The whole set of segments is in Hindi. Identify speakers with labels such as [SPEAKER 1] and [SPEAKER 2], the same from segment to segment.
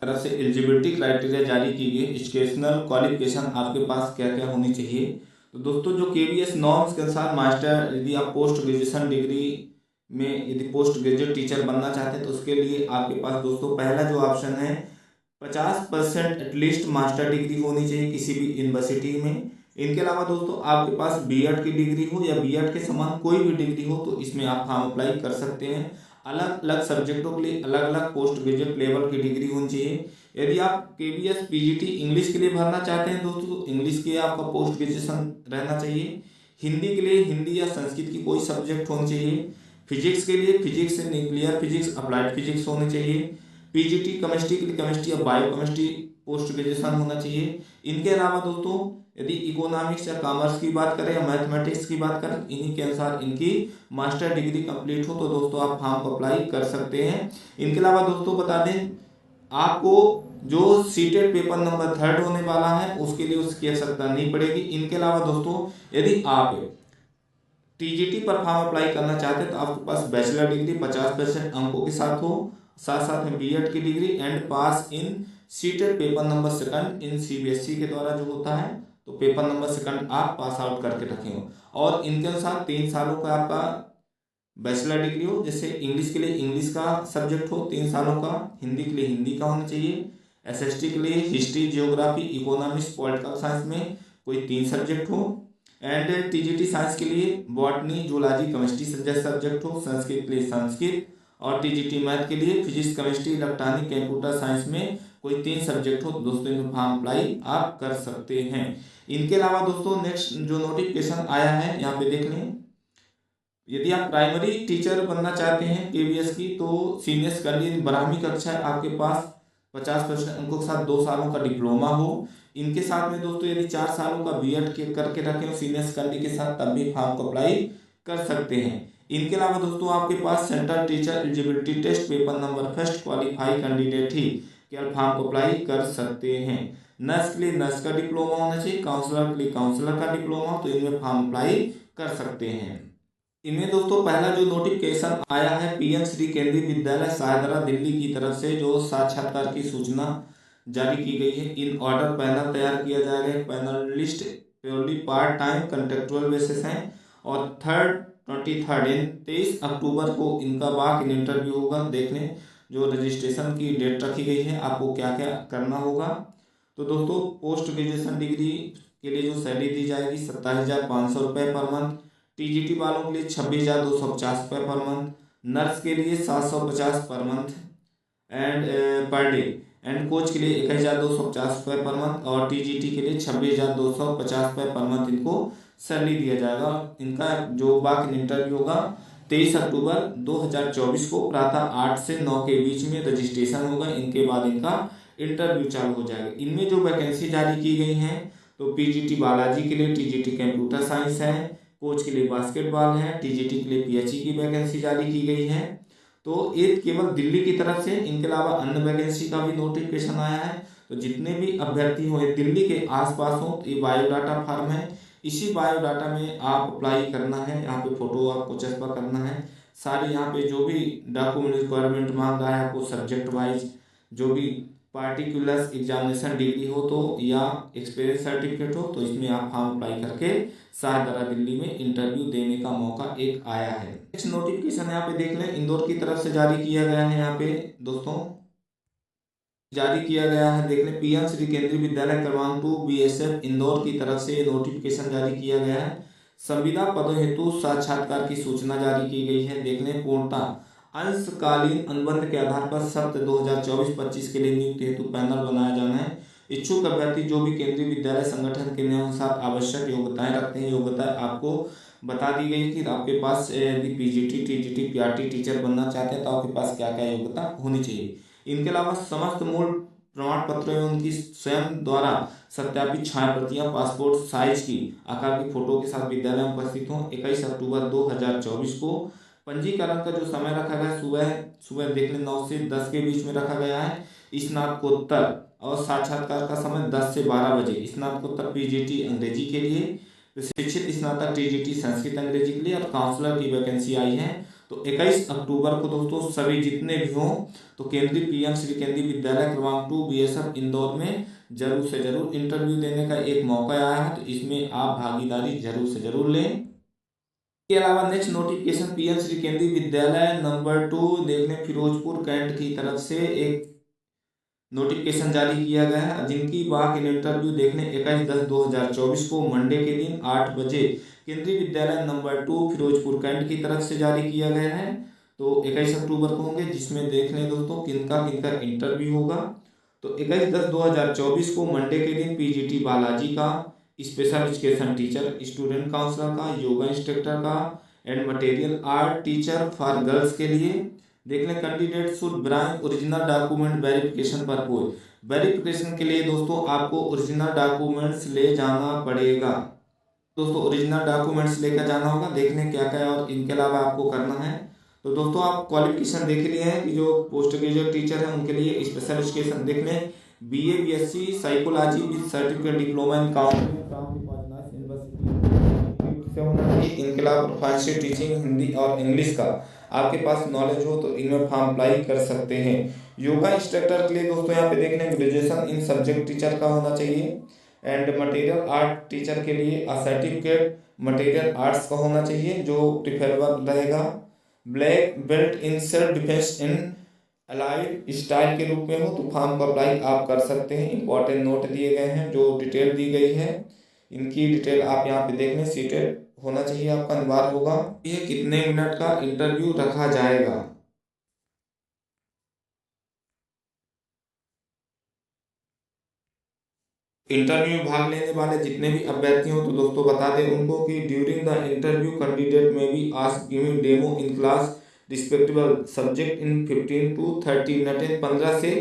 [SPEAKER 1] तरफ से एलिजिबिलिटी क्राइटेरिया जारी की गई, एजुकेशनल क्वालिफिकेशन आपके पास क्या क्या होनी चाहिए। तो दोस्तों जो KVS नॉर्म्स के अनुसार मास्टर, यदि आप पोस्ट ग्रेजुएशन डिग्री में यदि पोस्ट ग्रेजुएट टीचर बनना चाहते हैं तो उसके लिए आपके पास दोस्तों पहला जो ऑप्शन है 50% एटलीस्ट मास्टर डिग्री होनी चाहिए किसी भी यूनिवर्सिटी में। इनके अलावा दोस्तों आपके पास B.Ed की डिग्री हो या B.Ed के समान कोई भी डिग्री हो तो इसमें आप फॉर्म अप्लाई कर सकते हैं। अलग अलग सब्जेक्टों के लिए अलग अलग पोस्ट ग्रेजुएट लेवल की डिग्री होनी चाहिए। यदि आप KVS PGT इंग्लिश के लिए भरना चाहते हैं दोस्तों तो इंग्लिश के आपका पोस्ट ग्रेजुएशन रहना चाहिए। हिंदी के लिए हिंदी या संस्कृत की कोई सब्जेक्ट होनी चाहिए। फिजिक्स के लिए physics, nuclear physics, applied physics होनी चाहिए। PGT केमिस्ट्री के लिए केमिस्ट्री या बायो केमिस्ट्री पोस्ट ग्रेजुएशन होना चाहिए। इनके अलावा दोस्तों यदि इकोनॉमिक्स या कॉमर्स की बात करें या मैथमेटिक्स की बात करें इन्हीं के अनुसार इनकी मास्टर डिग्री कंप्लीट हो तो दोस्तों आप फॉर्म को अप्लाई कर सकते हैं। इनके अलावा दोस्तों बता दें आपको जो सीटेड पेपर नंबर 3 होने वाला है उसके लिए उसकी आवश्यकता नहीं पड़ेगी। इनके अलावा दोस्तों यदि आप TGT पर फॉर्म अप्लाई करना चाहते हैं तो आपके पास बैचलर डिग्री 50% अंकों के साथ हो, साथ साथ में B.Ed की degree and pass in seated paper number 2 in CBSE के द्वारा जो होता है तो पेपर नंबर 2 आप पास आउट करके रखे हो। और इनके अनुसार 3 सालों का आपका बैचलर डिग्री हो, जैसे इंग्लिश के लिए इंग्लिश का सब्जेक्ट हो 3 सालों का, हिंदी के लिए हिंदी का होना चाहिए, SST के लिए history, geography, economics, political science में कोई 3 सब्जेक्ट हो एंड TGT साइंस के लिए बॉटनी, जूलॉजी, केमिस्ट्री सब्जेक्ट हो, संस्कृत के लिए संस्कृत और TGT मैथ के लिए physics, chemistry, electronic, computer science में कोई 3 सब्जेक्ट हो दोस्तों इनमें फॉर्म अप्लाई आप कर सकते हैं। इनके अलावा दोस्तों नेक्स्ट जो नोटिफिकेशन आया है यहाँ पे देख लें, यदि आप प्राइमरी टीचर बनना चाहते हैं KVS की तो सीनियर सेकेंडरी 12वीं कक्षा है आपके पास 50% अंकों के साथ 2 सालों का डिप्लोमा हो। इनके साथ में दोस्तों यदि 4 सालों का B.Ed करके रखे हो सीनियर सेकेंडरी के साथ तब भी फॉर्म को अप्लाई कर सकते हैं। इनके अलावा दोस्तों आपके पास central teacher eligibility test paper number 1 qualify candidate ही केवल फॉर्म को अप्लाई कर सकते हैं। नर्स के लिए नर्स का डिप्लोमा होना चाहिए, काउंसलर के लिए काउंसलर का डिप्लोमा तो इनमें फॉर्म अप्लाई कर सकते हैं। इनमें दोस्तों पहला जो नोटिफिकेशन आया है PM श्री केंद्रीय विद्यालय सायदरा दिल्ली की तरफ से जो साक्षात्कार की सूचना जारी की गई है। इन ऑर्डर पैनल तैयार किया जाएगा। Panel list purely part time contractual basis है और 23 अक्टूबर को इनका वाक इन इंटरव्यू होगा। देख लें जो रजिस्ट्रेशन की डेट रखी गई है आपको क्या क्या करना होगा। तो दोस्तों पोस्ट ग्रेजुएशन डिग्री के लिए जो सैलरी दी जाएगी 27,500 रुपये पर मंथ, TGT वालों के लिए 26,250 रुपये पर मंथ, नर्स के लिए 750 per month and per day and coach के लिए 1,250 रुपये पर मंथ और TGT के लिए 26,250 रुपये पर मंथ इनको सैलरी दिया जाएगा। इनका जो वाक इंटरव्यू होगा 23 अक्टूबर 2024 को प्रातः 8 से 9 के बीच में रजिस्ट्रेशन होगा। इनके बाद इनका इंटरव्यू चालू हो जाएगा। इनमें जो वैकेंसी जारी की गई हैं तो PGT बालाजी के लिए TGT कंप्यूटर साइंस है, कोच के लिए बास्केटबॉल है, TGT के लिए PHE की वैकेंसी जारी की गई है। तो ये केवल दिल्ली की तरफ से, इनके अलावा अन्य वैकेंसी का भी नोटिफिकेशन आया है। तो जितने भी अभ्यर्थी हो दिल्ली के आसपास हो तो ये बायोडाटा फॉर्म है, इसी बायोडाटा में आप अप्लाई करना है। यहाँ पे फोटो आपको चस्पा करना है, सारे यहाँ पे जो भी डॉक्यूमेंट रिक्वायरमेंट मांग रहा है आपको सब्जेक्ट वाइज जो भी पार्टिकुलर एग्जामिनेशन डिग्री हो तो या एक्सपीरियंस सर्टिफिकेट हो तो इसमें आप फॉर्म अप्लाई करके शाहदरा दिल्ली में इंटरव्यू देने का मौका एक आया है। नेक्स्ट नोटिफिकेशन यहाँ पे देख लें, इंदौर की तरफ से जारी किया गया है। यहाँ पे दोस्तों जारी किया गया है, देख लें PM श्री केंद्रीय विद्यालय क्रमांक 2 BSF इंदौर की तरफ से नोटिफिकेशन जारी किया गया है। संविदा पदों हेतु साक्षात्कार की सूचना जारी की गई है। देख लें पूर्णतः अंशकालीन अनुबंध के आधार पर सत्र 2024-25 के लिए नियुक्ति हेतु पैनल बनाया जाना है। इच्छुक अभ्यर्थी जो भी केंद्रीय विद्यालय संगठन के नियमानुसार आवश्यक योग्यताएं रखते हैं, योग्यता आपको बता दी गई कि आपके पास यदि PGT TGT PRT टीचर बनना चाहते हैं तो आपके पास क्या क्या योग्यता होनी चाहिए। इनके अलावा समस्त मूल प्रमाण पत्र एवं उनकी स्वयं द्वारा सत्यापित छाया प्रतियां पासपोर्ट साइज की आकार की फोटो के साथ विद्यालय में उपस्थित हों। 21 अक्टूबर 2024 को पंजीकरण का जो समय रखा गया सुबह देख लें 9 से 10 के बीच में रखा गया है। स्नातकोत्तर और साक्षात्कार का समय 10 से 12 बजे। स्नातकोत्तर PGT अंग्रेजी के लिए, शिक्षित स्नातक TGT संस्कृत अंग्रेजी के लिए और काउंसलर की वैकेंसी आई है तो 21 अक्टूबर को दोस्तों सभी जितने भी हों तो केंद्रीय पीएम श्री केंद्रीय विद्यालय क्रमांक 2 बीएसएफ इंदौर में जरूर से जरूर इंटरव्यू देने का एक मौका आया है, तो इसमें आप भागीदारी जरूर से जरूर लें। के अलावा नेक्स्ट नोटिफिकेशन पीएम श्री केंद्रीय विद्यालय नंबर 2 देख लें, फिरोजपुर कैंट की तरफ से एक नोटिफिकेशन जारी किया गया है, जिनकी वॉक इन इंटरव्यू देखने 21/10/2024 को मंडे के दिन 8 बजे केंद्रीय विद्यालय नंबर 2 फिरोजपुर कैंट की तरफ से जारी किया गया है। तो 21 अक्टूबर को होंगे, जिसमें देख लें दोस्तों किनका किनका इंटरव्यू होगा। तो 21/10/2024 को मंडे के दिन पीजीटी बालाजी का, special education teacher, student counsellor का, योगा इंस्ट्रक्टर का and material art teacher for girls के लिए देख लें candidate should branch original document verification purpose. Verification के लिए दोस्तों आपको ओरिजिनल डॉक्यूमेंट्स ले जाना पड़ेगा। दोस्तों ओरिजिनल डॉक्यूमेंट्स लेकर जाना होगा, देख लें क्या क्या है और इनके अलावा आपको करना है। तो दोस्तों आप क्वालिफिकेशन देख लिए हैं कि जो पोस्ट ग्रेजुएट टीचर है उनके लिए स्पेशल एजुकेशन देख लें, BA BSc psychology with certificate diploma in counselling from the Patna university से होना चाहिए। इनके अलावा प्रोफेशनल टीचिंग हिंदी और इंग्लिश का आपके पास नॉलेज हो तो इनमें फॉर्म अप्लाई कर सकते हैं। योगा इंस्ट्रक्टर के लिए दोस्तों यहाँ पे देख लें ग्रेजुएशन इन सब्जेक्ट टीचर का होना चाहिए एंड मटेरियल आर्ट टीचर के लिए सर्टिफिकेट मटेरियल आर्ट्स का होना चाहिए जो प्रिफरेबल रहेगा। Black belt in self defence in allied style के रूप में हो तो फॉर्म को अप्लाई आप कर सकते हैं। इंपॉर्टेंट नोट दिए गए हैं, जो डिटेल दी गई है इनकी डिटेल आप यहाँ पे देख लें, सीटेड होना चाहिए आपका, अनिवार्य होगा। ये कितने मिनट का इंटरव्यू रखा जाएगा। इंटरव्यू में भाग लेने वाले जितने भी अभ्यर्थी हो तो दोस्तों बता दें उनको कि ड्यूरिंग द इंटरव्यू कैंडिडेट में be asked giving demo in class respective subject in 15 to 30 minute, 15 से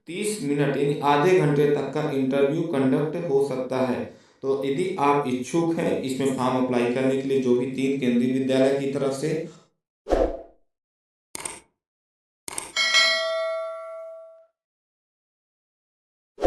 [SPEAKER 1] 30 मिनट यानी आधे घंटे तक का इंटरव्यू कंडक्ट हो सकता है। तो यदि आप इच्छुक हैं इसमें फॉर्म अप्लाई करने के लिए जो भी 3 केंद्रीय विद्यालय की तरफ से